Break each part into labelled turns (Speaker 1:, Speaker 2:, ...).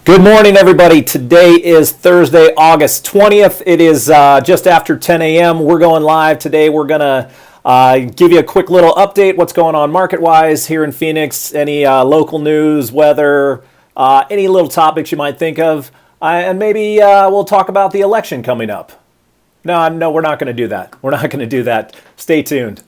Speaker 1: Good morning, everybody. Today is Thursday, August 20th. It is just after 10 a.m. We're going live today. We're going to give you a quick little update, what's going on market-wise here in Phoenix, any local news, weather, any little topics you might think of, and maybe we'll talk about the election coming up. No, we're not going to do that. We're not going to do that. Stay tuned.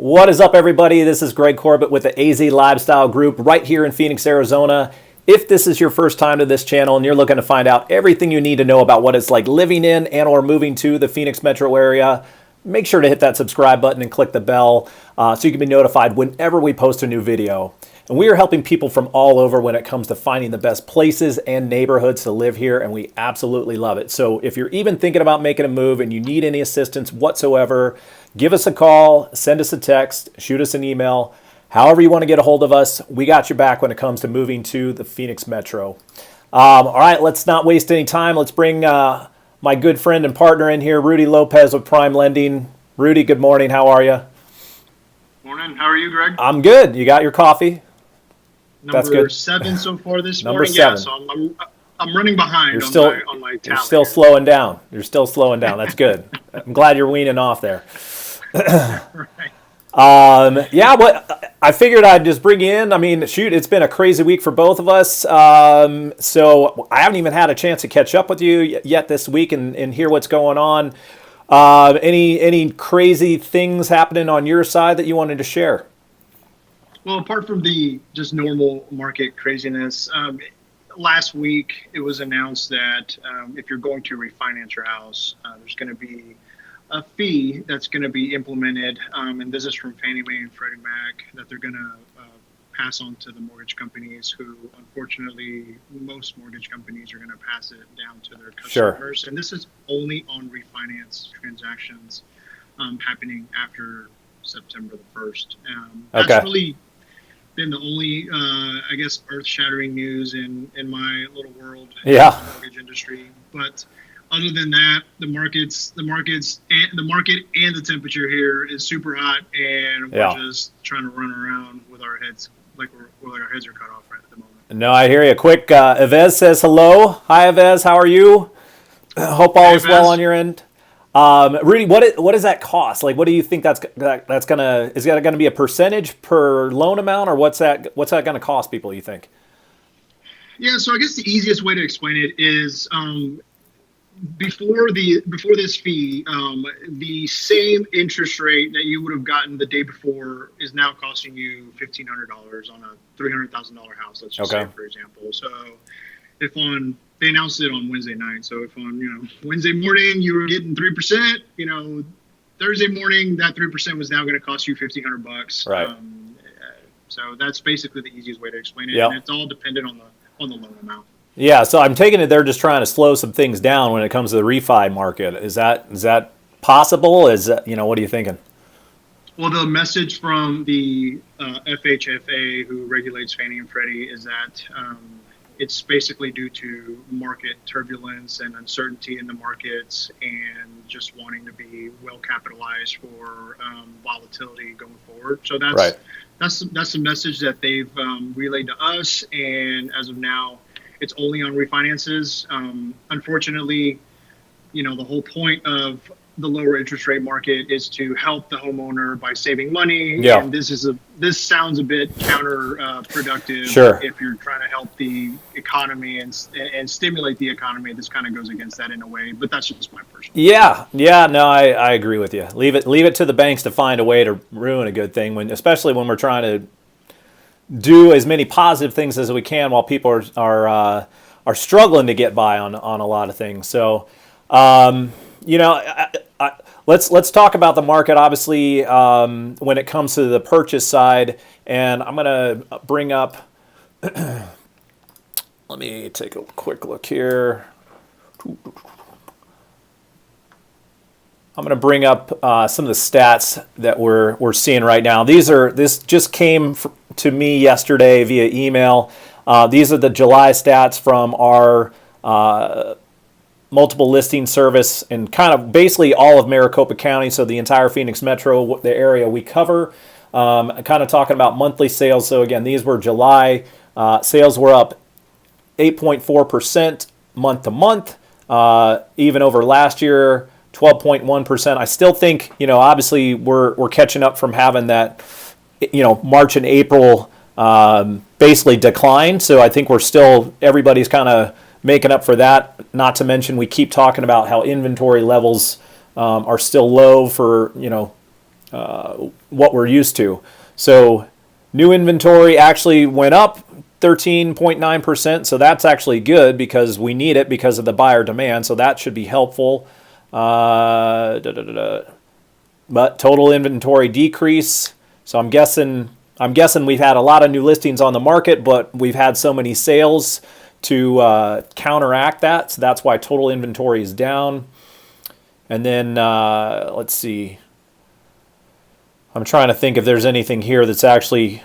Speaker 1: What is up, everybody? This is Greg Corbett with the AZ Lifestyle Group right here in Phoenix, Arizona. If this is your first time to this channel and you're looking to find out everything you need to know about what it's like living in and or moving to the Phoenix metro area, make sure to hit that subscribe button and click the bell so you can be notified whenever we post a new video. And we are helping people from all over when it comes to finding the best places and neighborhoods to live here, and we absolutely love it. So if you're even thinking about making a move and you need any assistance whatsoever, give us a call, send us a text, shoot us an email. However you want to get a hold of us, we got your back when it comes to moving to the Phoenix metro. All right, let's not waste any time. Let's bring my good friend and partner in here, Rudy Lopez with Prime Lending. Rudy, good morning. How are you?
Speaker 2: Morning. How are you, Greg?
Speaker 1: I'm good. You got your coffee?
Speaker 2: That's
Speaker 1: good.
Speaker 2: 7 so far this
Speaker 1: Number
Speaker 2: morning.
Speaker 1: 7.
Speaker 2: Yeah, so I'm running behind on my tally.
Speaker 1: You're still slowing down. You're still slowing down. That's good. I'm glad you're weaning off there.
Speaker 2: Right.
Speaker 1: Yeah, but I figured I'd just bring you in. I mean, shoot, it's been a crazy week for both of us. So I haven't even had a chance to catch up with you yet this week and hear what's going on. Any crazy things happening on your side that you wanted to share?
Speaker 2: Well, apart from the just normal market craziness, last week it was announced that if you're going to refinance your house, there's going to be a fee that's going to be implemented, and this is from Fannie Mae and Freddie Mac, that they're going to pass on to the mortgage companies who, unfortunately, most mortgage companies are going to pass it down to their customers. Sure. And this is only on refinance transactions happening after September the 1st. That's really been the only, I guess, earth-shattering news in my little world in the mortgage industry. But other than that, the market and the temperature here is super hot, and we're just trying to run around with our heads like our heads are cut off right at the moment.
Speaker 1: No, I hear you. Quick, Yves says hello. Hi, Yves. How are you? Hope all is well on your end. Rudy, what does that cost? Like, what do you think is that gonna be a percentage per loan amount, or what's that gonna cost people, you think?
Speaker 2: Yeah, so I guess the easiest way to explain it is before this fee, the same interest rate that you would have gotten the day before is now costing you $1,500 on a $300,000 house. Let's just say, for example. So if they announced it on Wednesday night. So if on Wednesday morning you were getting 3%, Thursday morning that 3% was now going to cost you $1,500.
Speaker 1: Right.
Speaker 2: So that's basically the easiest way to explain it,
Speaker 1: Yep.
Speaker 2: and it's all dependent on the loan amount.
Speaker 1: Yeah, so I'm taking it they're just trying to slow some things down when it comes to the refi market. Is that possible? What are you thinking?
Speaker 2: Well, the message from the FHFA, who regulates Fannie and Freddie, is that it's basically due to market turbulence and uncertainty in the markets, and just wanting to be well capitalized for volatility going forward. So that's the message that they've relayed to us, and as of now, it's only on refinances. Unfortunately, the whole point of the lower interest rate market is to help the homeowner by saving money.
Speaker 1: Yeah.
Speaker 2: And this sounds a bit counterproductive.
Speaker 1: Sure.
Speaker 2: If you're trying to help the economy and stimulate the economy. This kind of goes against that in a way, but that's just my personal.
Speaker 1: Yeah. No, I agree with you. Leave it to the banks to find a way to ruin a good thing, especially when we're trying to do as many positive things as we can while people are struggling to get by on a lot of things. So, let's talk about the market. Obviously, when it comes to the purchase side, and I'm gonna bring up. Let me take a quick look here. I'm going to bring up some of the stats that we're seeing right now. This just came to me yesterday via email. These are the July stats from our multiple listing service in kind of basically all of Maricopa County, so the entire Phoenix Metro, the area we cover. Kind of talking about monthly sales. So again, these were July. Sales were up 8.4% month to month, even over last year, 12.1%. I still think, obviously we're catching up from having that, March and April basically decline. So I think everybody's kind of making up for that. Not to mention, we keep talking about how inventory levels are still low for, what we're used to. So new inventory actually went up 13.9%. So that's actually good because we need it because of the buyer demand. So that should be helpful. But total inventory decrease. So I'm guessing we've had a lot of new listings on the market, but we've had so many sales to counteract that. So that's why total inventory is down. And then let's see. I'm trying to think if there's anything here that's actually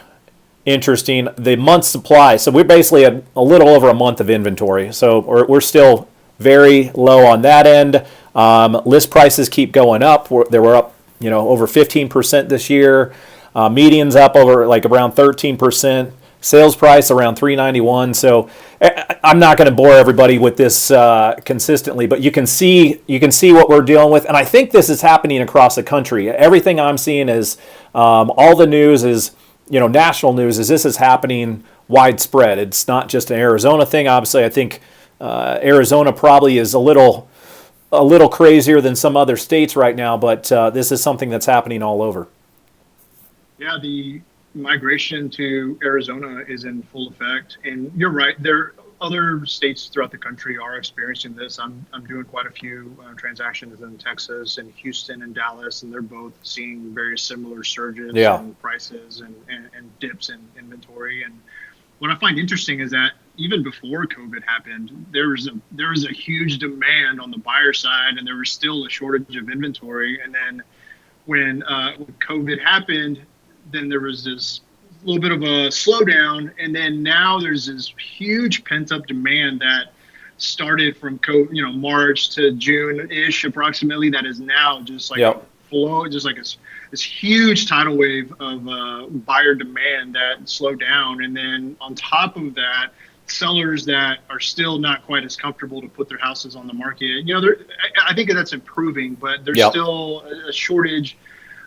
Speaker 1: interesting. The month supply. So we're basically at a little over a month of inventory. So we're still very low on that end. List prices keep going up. They were up, over 15% this year. Median's up over around 13%. Sales price around $391. So I'm not going to bore everybody with this consistently, but you can see what we're dealing with, and I think this is happening across the country. Everything I'm seeing is all the news is national news is this is happening widespread. It's not just an Arizona thing. Obviously, I think Arizona probably is a little crazier than some other states right now, but this is something that's happening all over.
Speaker 2: Yeah, the migration to Arizona is in full effect, and you're right. Other states throughout the country are experiencing this. I'm doing quite a few transactions in Texas and Houston and Dallas, and they're both seeing very similar surges in prices and dips in inventory. And what I find interesting is that even before COVID happened, there was a huge demand on the buyer side, and there was still a shortage of inventory. And then when COVID happened, then there was this little bit of a slowdown, and then now there's this huge pent-up demand that started from March to June-ish approximately, that is now just a flow, just like this huge tidal wave of buyer demand that slowed down. And then on top of that, sellers that are still not quite as comfortable to put their houses on the market. I think that's improving, but there's still a shortage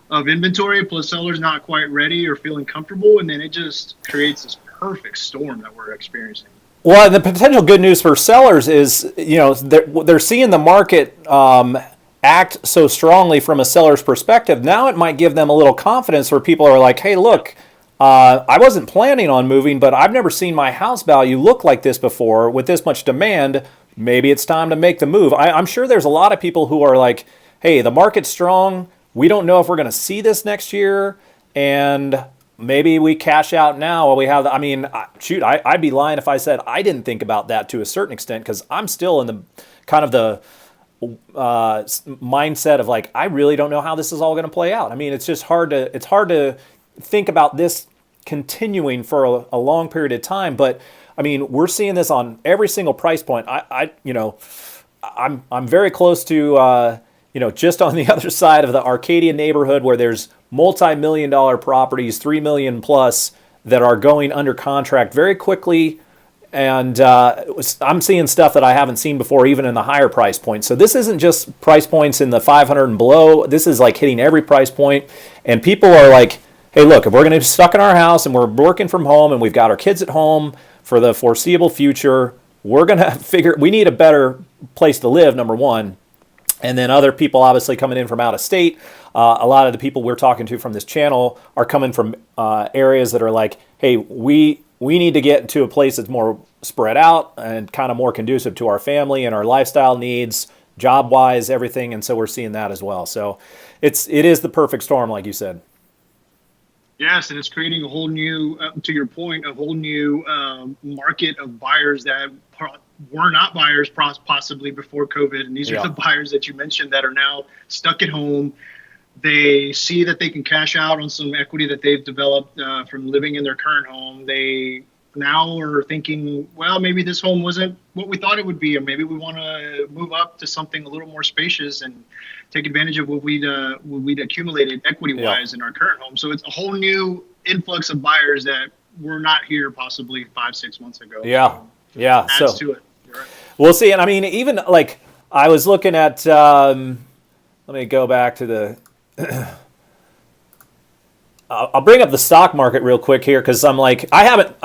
Speaker 2: of inventory, plus sellers not quite ready or feeling comfortable, and then it just creates this perfect storm that we're experiencing.
Speaker 1: Well, the potential good news for sellers is, they're seeing the market act so strongly from a seller's perspective. Now it might give them a little confidence where people are like, hey, look, I wasn't planning on moving, but I've never seen my house value look like this before with this much demand. Maybe it's time to make the move. I'm sure there's a lot of people who are like, hey, the market's strong. We don't know if we're going to see this next year, and maybe we cash out now while we have. I'd be lying if I said I didn't think about that to a certain extent, because I'm still in the kind of the mindset of I really don't know how this is all going to play out. It's just hard to think about this continuing for a long period of time. But we're seeing this on every single price point. I'm very close to. Just on the other side of the Arcadia neighborhood, where there's multi-million-dollar properties, 3 million plus, that are going under contract very quickly. And I'm seeing stuff that I haven't seen before, even in the higher price points. So this isn't just price points in the 500 and below. This is hitting every price point. And people are like, hey, look, if we're going to be stuck in our house and we're working from home and we've got our kids at home for the foreseeable future, we're going to we need a better place to live, number one. And then other people obviously coming in from out of state. A lot of the people we're talking to from this channel are coming from areas that are like, hey, we need to get to a place that's more spread out and kind of more conducive to our family and our lifestyle needs, job-wise, everything. And so we're seeing that as well. So it is the perfect storm, like you said.
Speaker 2: Yes, and it's creating a whole new, to your point, a whole new market of buyers that were not buyers possibly before COVID. And these are the buyers that you mentioned that are now stuck at home. They see that they can cash out on some equity that they've developed from living in their current home. They now are thinking, well, maybe this home wasn't what we thought it would be, or maybe we want to move up to something a little more spacious and take advantage of what we'd accumulated equity-wise in our current home. So it's a whole new influx of buyers that were not here possibly 5-6 months ago.
Speaker 1: Yeah, yeah.
Speaker 2: Adds
Speaker 1: So
Speaker 2: to it. You're right.
Speaker 1: we'll see. And I mean, even like I was looking at, let me go back to the. I'll bring up the stock market real quick here because I'm like, I haven't,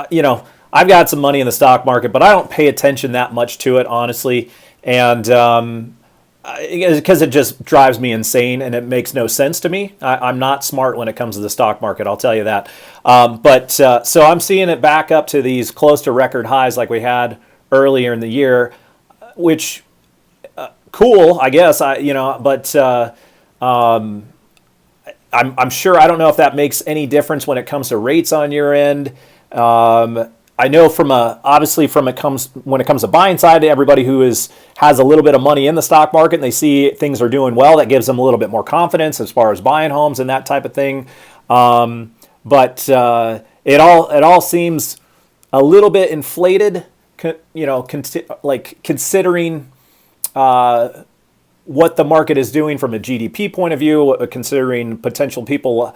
Speaker 1: I've got some money in the stock market, but I don't pay attention that much to it, honestly. And because it just drives me insane and it makes no sense to me. I'm not smart when it comes to the stock market, I'll tell you that. So I'm seeing it back up to these close to record highs like we had earlier in the year, which cool, I guess. I'm sure, I don't know if that makes any difference when it comes to rates on your end. I know when it comes to buying side, everybody who has a little bit of money in the stock market and they see things are doing well, that gives them a little bit more confidence as far as buying homes and that type of thing. But it all seems a little bit inflated, considering what the market is doing from a GDP point of view, considering potential people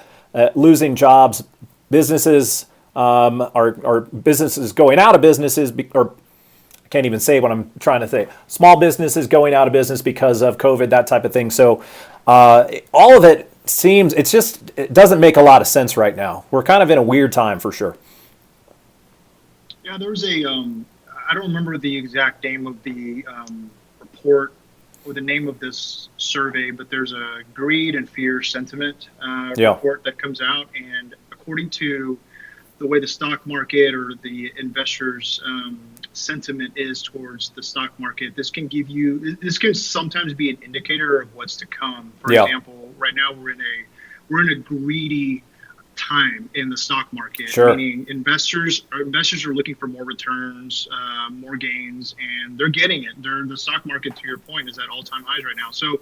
Speaker 1: losing jobs, businesses are businesses going out of businesses, or I can't even say what I'm trying to say. Small businesses going out of business because of COVID, that type of thing. So all of it seems, it doesn't make a lot of sense right now. We're kind of in a weird time for sure.
Speaker 2: Yeah, there was I don't remember the exact name of the report or the name of this survey, but there's a greed and fear sentiment report that comes out. And according to the way the stock market or the investors' sentiment is towards the stock market, this can sometimes be an indicator of what's to come. For example, right now we're in a greedy time in the stock market, meaning investors are looking for more returns, more gains, and they're getting it. The stock market, to your point, is at all-time highs right now. So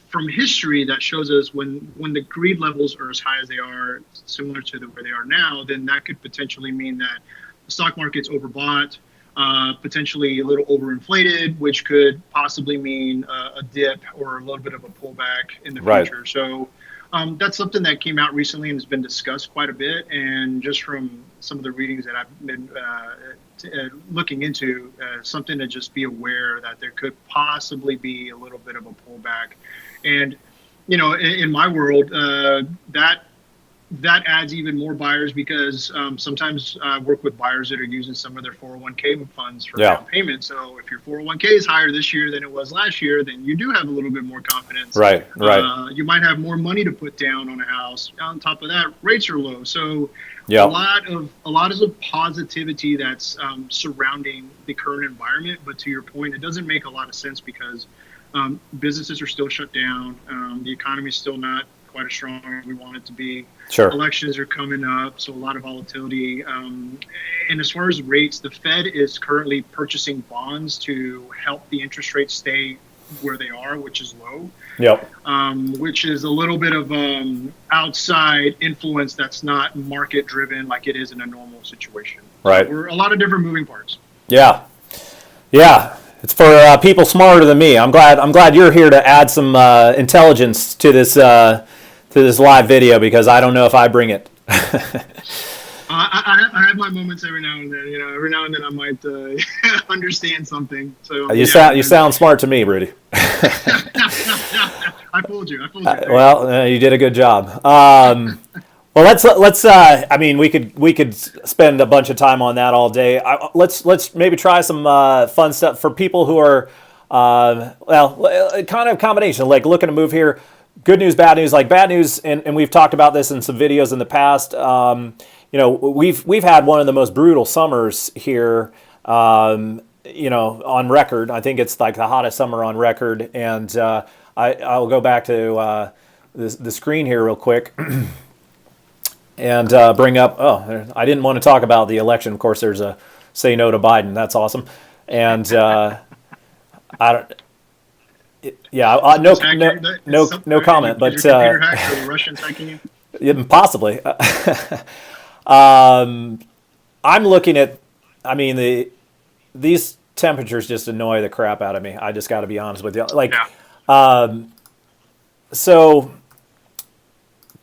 Speaker 2: from history, that shows us when the greed levels are as high as they are, similar to where they are now, then that could potentially mean that the stock market's overbought, potentially a little overinflated, which could possibly mean a dip or a little bit of a pullback in the future. So that's something that came out recently and has been discussed quite a bit. And just from some of the readings that I've been looking into, something to just be aware that there could possibly be a little bit of a pullback. And, in my world, that adds even more buyers because sometimes I work with buyers that are using some of their 401k funds for down payment. So if your 401k is higher this year than it was last year, then you do have a little bit more confidence. Right. You might have more money to put down on a house. On top of that, rates are low. So a lot of positivity that's surrounding the current environment. But to your point, it doesn't make a lot of sense because businesses are still shut down. The economy is still not quite as strong as we want it to be. Sure. Elections are coming up, so a lot of volatility. And as far as rates, the Fed is currently purchasing bonds to help the interest rates stay where they are, which is low. Which is a little bit of outside influence that's not market driven like it is in a normal situation. Right. So we're a lot of different moving parts. Yeah. It's for people smarter than me. I'm glad you're here to add some intelligence to this live video because I don't know if I bring it. I have my moments every now and then. Every now and then I might understand something. So you sound smart to me, Rudy. I fooled you. Well, you did a good job. Well, let's. I mean, we could spend a bunch of time on that all day. Let's maybe try some fun stuff for people who are, kind of a combination, like looking to move here. Good news, bad news. Like bad news, and we've talked about this in some videos in the past. We've had one of the most brutal summers here. On record. I think it's like the hottest summer on record. And I'll go back to the screen here real quick. And bring up, I didn't want to talk about the election. Of course, there's a say no to Biden. That's awesome. And no comment. But Russians hacking you? Possibly.
Speaker 1: I'm looking at, I mean, these temperatures just annoy the crap out of me. I just got to be honest with you. Like,
Speaker 2: Yeah.
Speaker 1: so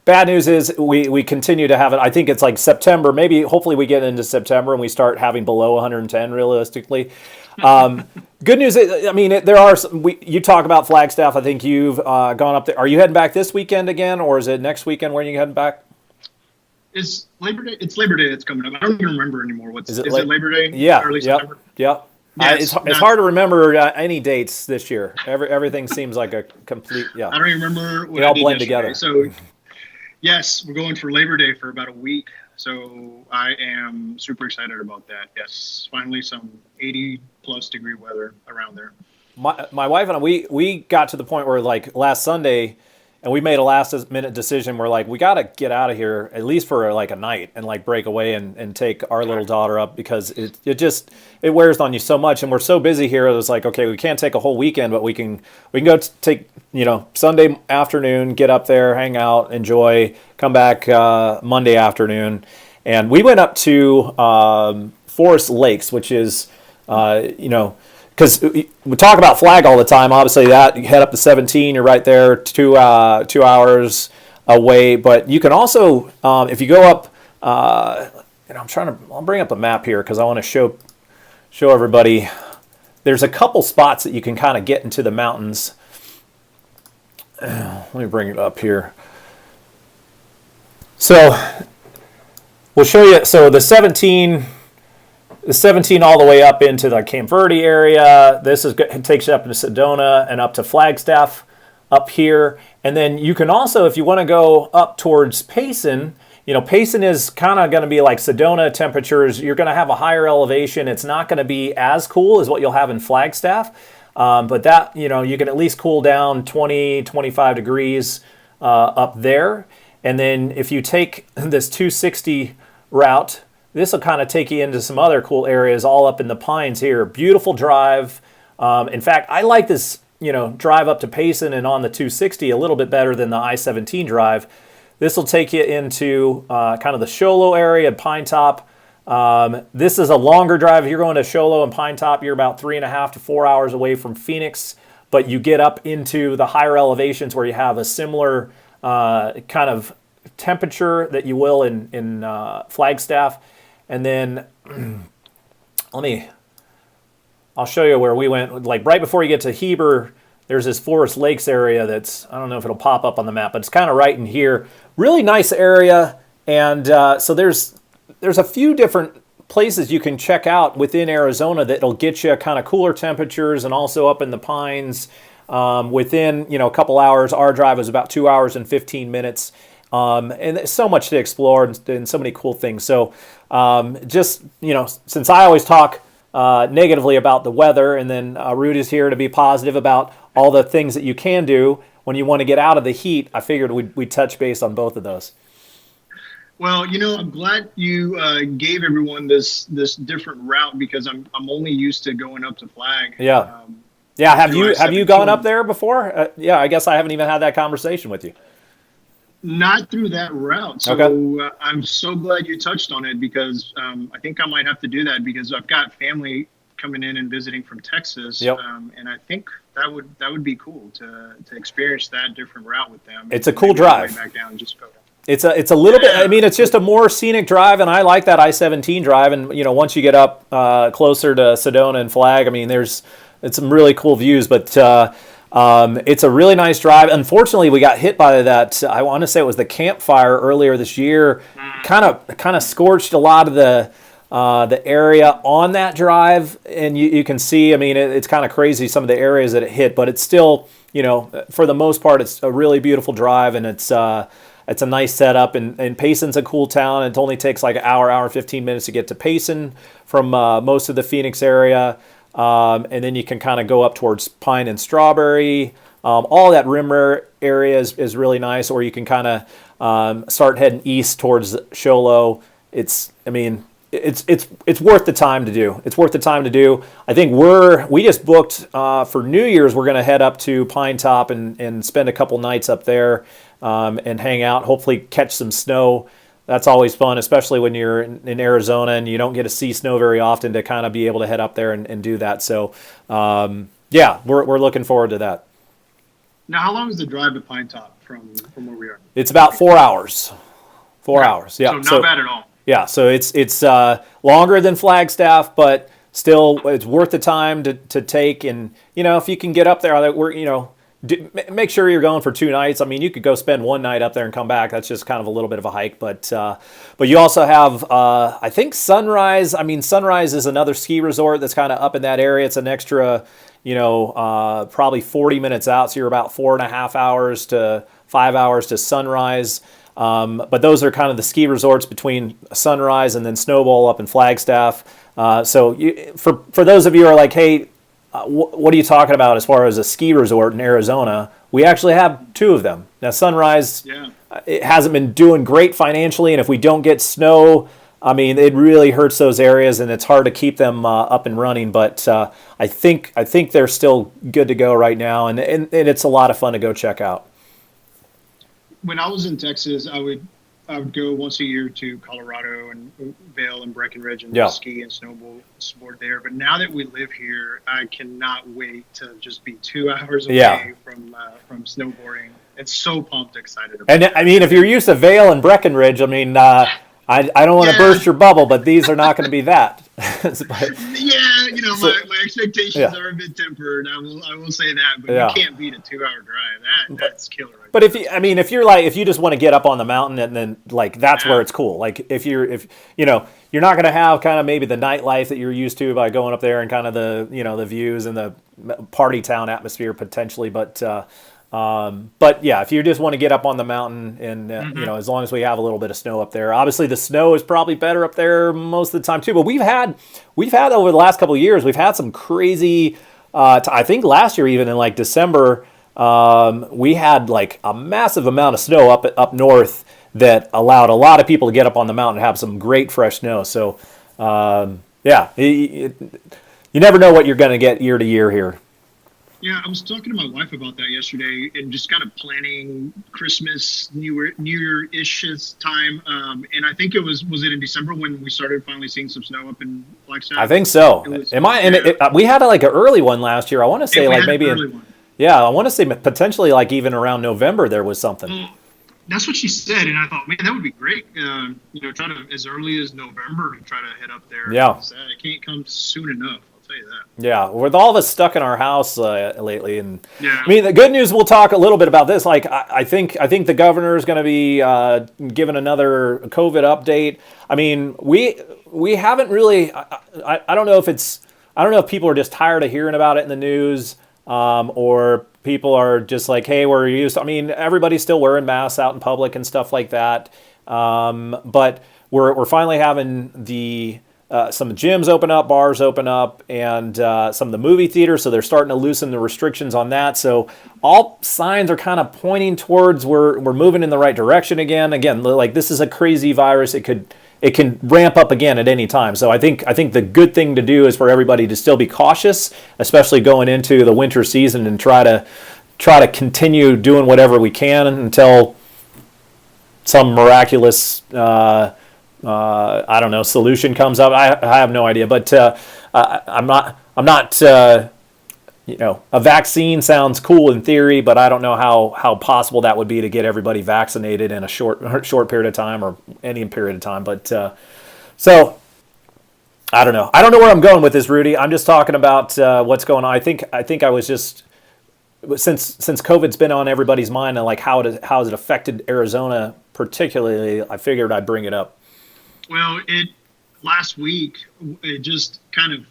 Speaker 1: bad news is we continue to have it. I think it's like September. Maybe hopefully we get into September and we start having below 110 realistically. Good news is, I mean, there are some, you talk about Flagstaff. I think you've gone up there. Are you heading back this weekend again, or is it next weekend when you heading back?
Speaker 2: It's Labor Day. It's Labor Day that's coming up. I don't even remember anymore. Is it Labor Day?
Speaker 1: Yeah.
Speaker 2: Early
Speaker 1: Yep.
Speaker 2: September?
Speaker 1: Yep.
Speaker 2: Yeah,
Speaker 1: it's hard to remember any dates this year. Everything seems like a complete, yeah.
Speaker 2: I don't even remember what
Speaker 1: They all
Speaker 2: I did
Speaker 1: blend
Speaker 2: yesterday.
Speaker 1: together.
Speaker 2: So, yes, we're going for Labor Day for about a week. So I am super excited about that. Yes, finally some 80+ degree weather around there.
Speaker 1: My wife and I, we got to the point where like last Sunday, and we made a last minute decision. We're like, we got to get out of here at least for like a night and like break away and take our little daughter up, because it wears on you so much. And we're so busy here. It was like, okay, we can't take a whole weekend, but we can go take, Sunday afternoon, get up there, hang out, enjoy, come back Monday afternoon. And we went up to Forest Lakes, which is, because we talk about Flag all the time. Obviously, that you head up to 17, you're right there, 2 hours away. But you can also, if you go up, I'll bring up a map here because I want to show everybody. There's a couple spots that you can kind of get into the mountains. Let me bring it up here. So we'll show you. So the 17 all the way up into the Camp Verde area. It takes you up into Sedona and up to Flagstaff up here. And then you can also, if you want to go up towards Payson, Payson is kind of going to be like Sedona temperatures. You're going to have a higher elevation. It's not going to be as cool as what you'll have in Flagstaff. But that, you can at least cool down 20, 25 degrees up there. And then if you take this 260 route, this will kind of take you into some other cool areas all up in the pines here. Beautiful drive. In fact, I like this, drive up to Payson and on the 260 a little bit better than the I-17 drive. This will take you into kind of the Show Low area, Pine Top. This is a longer drive. If you're going to Show Low and Pine Top, you're about 3.5 to 4 hours away from Phoenix, but you get up into the higher elevations where you have a similar kind of temperature that you will in Flagstaff. And then I'll show you where we went. Like right before you get to Heber, there's this Forest Lakes area that's, I don't know if it'll pop up on the map, but it's kind of right in here. Really nice area. And so there's a few different places you can check out within Arizona that'll get you kind of cooler temperatures, and also up in the pines within, a couple hours. Our drive was about 2 hours and 15 minutes. And there's so much to explore and so many cool things. So since I always talk negatively about the weather, and then Rudy's here to be positive about all the things that you can do when you want to get out of the heat, I figured we'd touch base on both of those.
Speaker 2: Well, I'm glad you gave everyone this different route, because I'm only used to going up to Flag.
Speaker 1: Yeah. Have you gone up there before? I guess I haven't even had that conversation with you.
Speaker 2: Not through that route. So okay. I'm so glad you touched on it, because I think I might have to do that, because I've got family coming in and visiting from Texas.
Speaker 1: Yep.
Speaker 2: And I think that would be cool to experience that different route with them.
Speaker 1: It's a cool drive.
Speaker 2: Back down and just go. It's
Speaker 1: a little bit, I mean, it's just a more scenic drive, and I like that I-17 drive. And, once you get up closer to Sedona and Flag, I mean, it's some really cool views, but it's a really nice drive. Unfortunately, we got hit by that. I want to say it was the campfire earlier this year. Kind of scorched a lot of the area on that drive, and you can see. I mean, it's kind of crazy some of the areas that it hit, but it's still, for the most part, it's a really beautiful drive, and it's a nice setup. And Payson's a cool town. It only takes like an hour and 15 minutes to get to Payson from most of the Phoenix area. And then you can kind of go up towards Pine and Strawberry. All that rim area is really nice. Or you can kind of start heading east towards Show Low. It's worth the time to do. It's worth the time to do. I think we just booked for New Year's. We're going to head up to Pine Top and spend a couple nights up there and hang out. Hopefully catch some snow that's always fun, especially when you're in Arizona and you don't get to see snow very often, to kind of be able to head up there and do that. So, yeah, we're looking forward to that.
Speaker 2: Now, how long is the drive to Pine Top from where we are?
Speaker 1: It's about 4 hours. 4 hours, yeah.
Speaker 2: So not bad at all.
Speaker 1: Yeah, so it's longer than Flagstaff, but still it's worth the time to take. And if you can get up there, make sure you're going for 2 nights. I mean, you could go spend one night up there and come back. That's just kind of a little bit of a hike, but you also have I think Sunrise. I mean, Sunrise is another ski resort that's kind of up in that area. It's an extra, probably 40 minutes out, so you're about 4.5 hours to 5 hours to Sunrise. But those are kind of the ski resorts between Sunrise and then Snowball up in Flagstaff. For those of you who are like, hey, what are you talking about as far as a ski resort in Arizona? We actually have 2 of them. Now, Sunrise, it hasn't been doing great financially, and if we don't get snow, I mean, it really hurts those areas, and it's hard to keep them up and running. But I think they're still good to go right now, and it's a lot of fun to go check out.
Speaker 2: When I was in Texas, I would go once a year to Colorado and Vail and Breckenridge and ski and snowboard there. But now that we live here, I cannot wait to just be 2 hours away from snowboarding. It's so pumped, excited about it.
Speaker 1: I mean, if you're used to Vail and Breckenridge, I mean, I don't want to burst your bubble, but these are not going to be that.
Speaker 2: My expectations are a bit tempered. I will say that, but you can't beat a 2-hour drive. That's killer.
Speaker 1: But if you just want to get up on the mountain, and then that's where it's cool. Like if you're not going to have kind of maybe the nightlife that you're used to by going up there and kind of the the views and the party town atmosphere potentially, but yeah, if you just want to get up on the mountain and as long as we have a little bit of snow up there, obviously the snow is probably better up there most of the time too. But we've had over the last couple of years, we've had some crazy. I think last year even in December, we had a massive amount of snow up north that allowed a lot of people to get up on the mountain and have some great fresh snow. So you never know what you're going to get year to year here.
Speaker 2: Yeah, I was talking to my wife about that yesterday and just kind of planning Christmas, New Year-ish time. And I think it was it in December when we started finally seeing some snow up in Flagstaff?
Speaker 1: I think so. We had an early one last year. I want to say maybe I want to say potentially even around November there was something.
Speaker 2: Well, that's what she said, and I thought, man, that would be great. Try to as early as November to try to head up there.
Speaker 1: Yeah,
Speaker 2: it can't come soon enough. Tell you that.
Speaker 1: Yeah, with all of us stuck in our house lately, and I mean the good news. We'll talk a little bit about this. I think the governor is going to be giving another COVID update. I mean, we haven't really. I don't know if people are just tired of hearing about it in the news, or people are just like, hey, we're used. I mean, everybody's still wearing masks out in public and stuff like that. But we're finally having some gyms open up, bars open up, and some of the movie theaters. So they're starting to loosen the restrictions on that. So all signs are kind of pointing towards we're moving in the right direction again. Again, this is a crazy virus. It can ramp up again at any time. So I think the good thing to do is for everybody to still be cautious, especially going into the winter season, and try to continue doing whatever we can until some miraculous I don't know, solution comes up. I have no idea, but I'm not a vaccine sounds cool in theory, but I don't know how possible that would be to get everybody vaccinated in a short period of time or any period of time. But so I don't know where I'm going with this, Rudy. I'm just talking about what's going on. I think I was just since COVID's been on everybody's mind and how has it affected Arizona particularly, I figured I'd bring it up.
Speaker 2: Well, last week, it just kind of,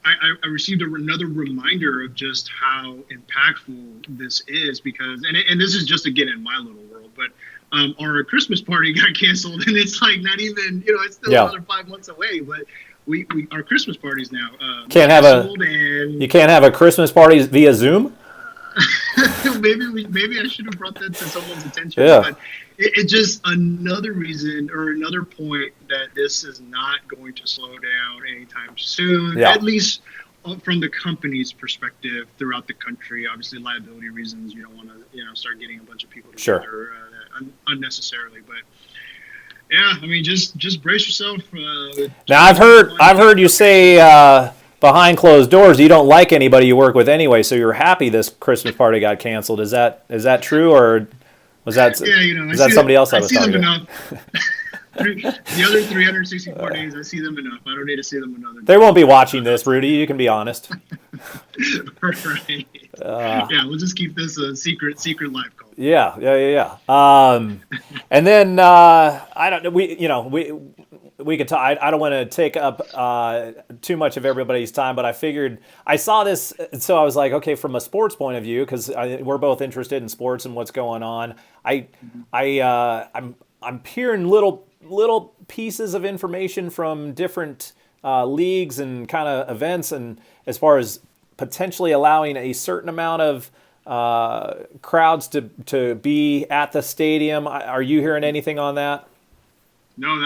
Speaker 2: I received another reminder of just how impactful this is because, and this is just again in my little world, but our Christmas party got canceled, and it's not even, it's still another 5 months away, but we our Christmas parties now
Speaker 1: you can't have a Christmas party via Zoom.
Speaker 2: Maybe I should have brought that to someone's attention.
Speaker 1: Yeah.
Speaker 2: But it's just another reason or another point that this is not going to slow down anytime soon. Yeah. At least from the company's perspective throughout the country. Obviously, liability reasons. You don't want to start getting a bunch of people together unnecessarily. But Yeah, I mean, just brace yourself.
Speaker 1: Now I've heard you say behind closed doors you don't like anybody you work with anyway, so you're happy this Christmas party got canceled. Is that true, or was that
Speaker 2: Yeah,
Speaker 1: is that somebody else I
Speaker 2: I
Speaker 1: was
Speaker 2: see them
Speaker 1: talking to?
Speaker 2: enough. The other 364 days, I see them enough. I don't need to see them another
Speaker 1: They
Speaker 2: day.
Speaker 1: won't be watching this, Rudy. You can be honest.
Speaker 2: Right. Yeah, we'll just keep this a secret life call.
Speaker 1: Yeah. And then I don't know. We could talk. I don't want to take up too much of everybody's time, but I figured I saw this, so I was like, okay, from a sports point of view, because we're both interested in sports and what's going on. I'm hearing little pieces of information from different leagues and kind of events, and as far as potentially allowing a certain amount of crowds to be at the stadium. Are you hearing anything on that?
Speaker 2: No,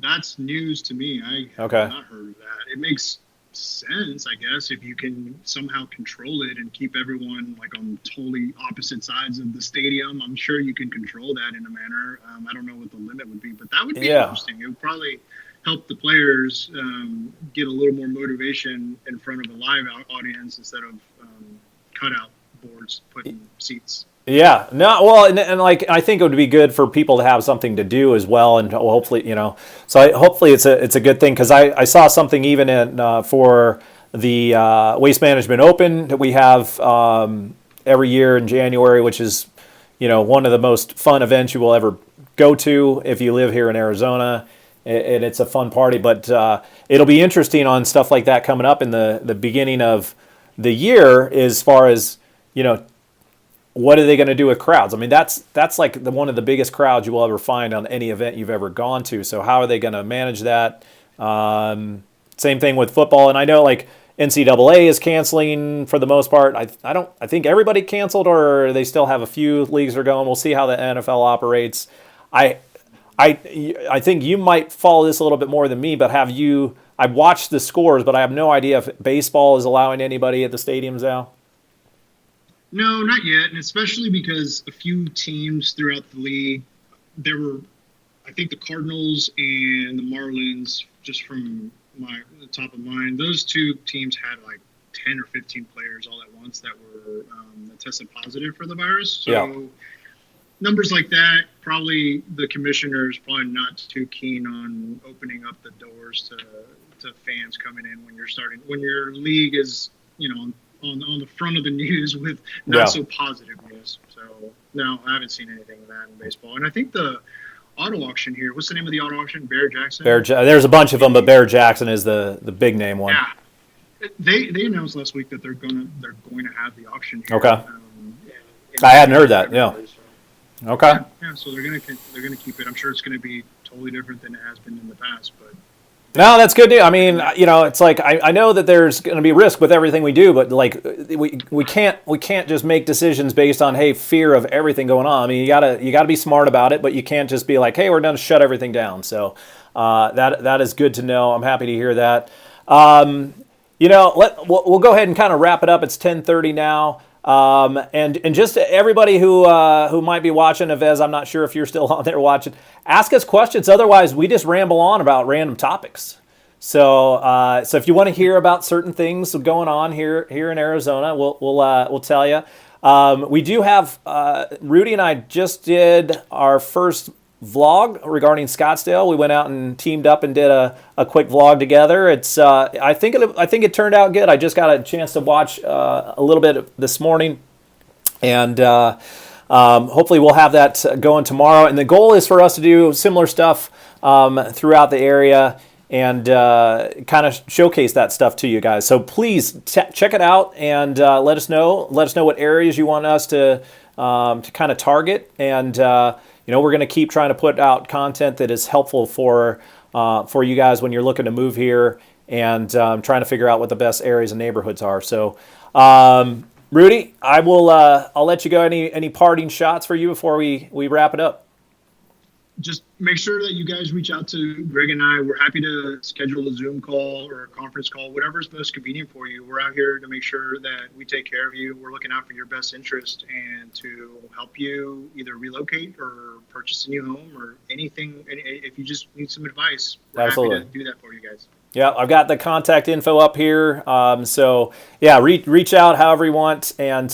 Speaker 2: that's news to me. I have
Speaker 1: Okay.
Speaker 2: not heard of that. It makes sense, I guess, if you can somehow control it and keep everyone like on totally opposite sides of the stadium. I'm sure you can control that in a manner. I don't know what the limit would be, but that would be
Speaker 1: Yeah.
Speaker 2: interesting. It would probably help the players get a little more motivation in front of a live audience instead of cutout boards putting seats.
Speaker 1: Yeah, no, well, and like I think it would be good for people to have something to do as well, and hopefully, hopefully it's a good thing because I saw something even in for the Waste Management Open that we have every year in January, which is one of the most fun events you will ever go to if you live here in Arizona, and it's a fun party. But it'll be interesting on stuff like that coming up in the beginning of the year as far as what are they going to do with crowds? I mean, that's like one of the biggest crowds you will ever find on any event you've ever gone to. So how are they going to manage that? Same thing with football, and I know like NCAA is canceling for the most part. I think everybody canceled, or they still have a few leagues are going. We'll see how the NFL operates. I think you might follow this a little bit more than me, but I've watched the scores, but I have no idea if baseball is allowing anybody at the stadiums now.
Speaker 2: No, not yet, and especially because a few teams throughout the league, I think the Cardinals and the Marlins, just from the top of mind, those two teams had like 10 or 15 players all at once that were that tested positive for the virus. So
Speaker 1: Yeah.
Speaker 2: numbers like that, probably the commissioner is probably not too keen on opening up the doors to fans coming in when your league is on the front of the news with not so positive news. So no, I haven't seen anything of that in baseball. And I think the auto auction here, what's the name of the auto auction? Bear Jackson.
Speaker 1: There's a bunch of them, but Bear Jackson is the big name one.
Speaker 2: Yeah, they announced last week that they're going to have the auction here.
Speaker 1: Okay.
Speaker 2: In
Speaker 1: I hadn't heard that. Yeah. Okay.
Speaker 2: Yeah, so they're gonna keep it. I'm sure it's gonna be totally different than it has been in the past, but.
Speaker 1: No, that's good news. I mean, it's like I know that there's going to be risk with everything we do, but like we can't just make decisions based on fear of everything going on. I mean, you gotta be smart about it, but you can't just be like, hey, we're going to shut everything down. So that is good to know. I'm happy to hear that. We'll go ahead and kind of wrap it up. It's 10:30 now. And just everybody who might be watching, Yves, I'm not sure if you're still on there watching, ask us questions. Otherwise, we just ramble on about random topics. So if you want to hear about certain things going on here in Arizona, we'll tell you. We do have Rudy and I just did our first vlog regarding Scottsdale. We went out and teamed up and did a quick vlog together. It's I think it turned out good. I just got a chance to watch a little bit this morning, and hopefully we'll have that going tomorrow. And the goal is for us to do similar stuff throughout the area and kind of showcase that stuff to you guys. So please check it out and let us know. Let us know what areas you want us to kind of target, and we're going to keep trying to put out content that is helpful for you guys when you're looking to move here and trying to figure out what the best areas and neighborhoods are. So, Rudy, I'll let you go. Any parting shots for you before we wrap it up?
Speaker 2: just make sure that you guys reach out to Greg and I. We're happy to schedule a Zoom call or a conference call, whatever's most convenient for you. We're out here to make sure that we take care of you. We're looking out for your best interest and to help you either relocate or purchase a new home or anything. And if you just need some advice, we're
Speaker 1: Absolutely.
Speaker 2: happy to do that for you guys.
Speaker 1: Yeah, I've got the contact info up here. So yeah, reach out however you want, and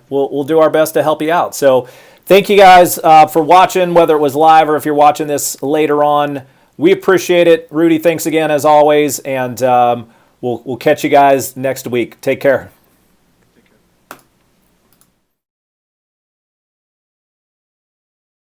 Speaker 1: we'll do our best to help you out. So thank you guys for watching, whether it was live or if you're watching this later on. We appreciate it. Rudy, thanks again as always, and we'll catch you guys next week. Take care.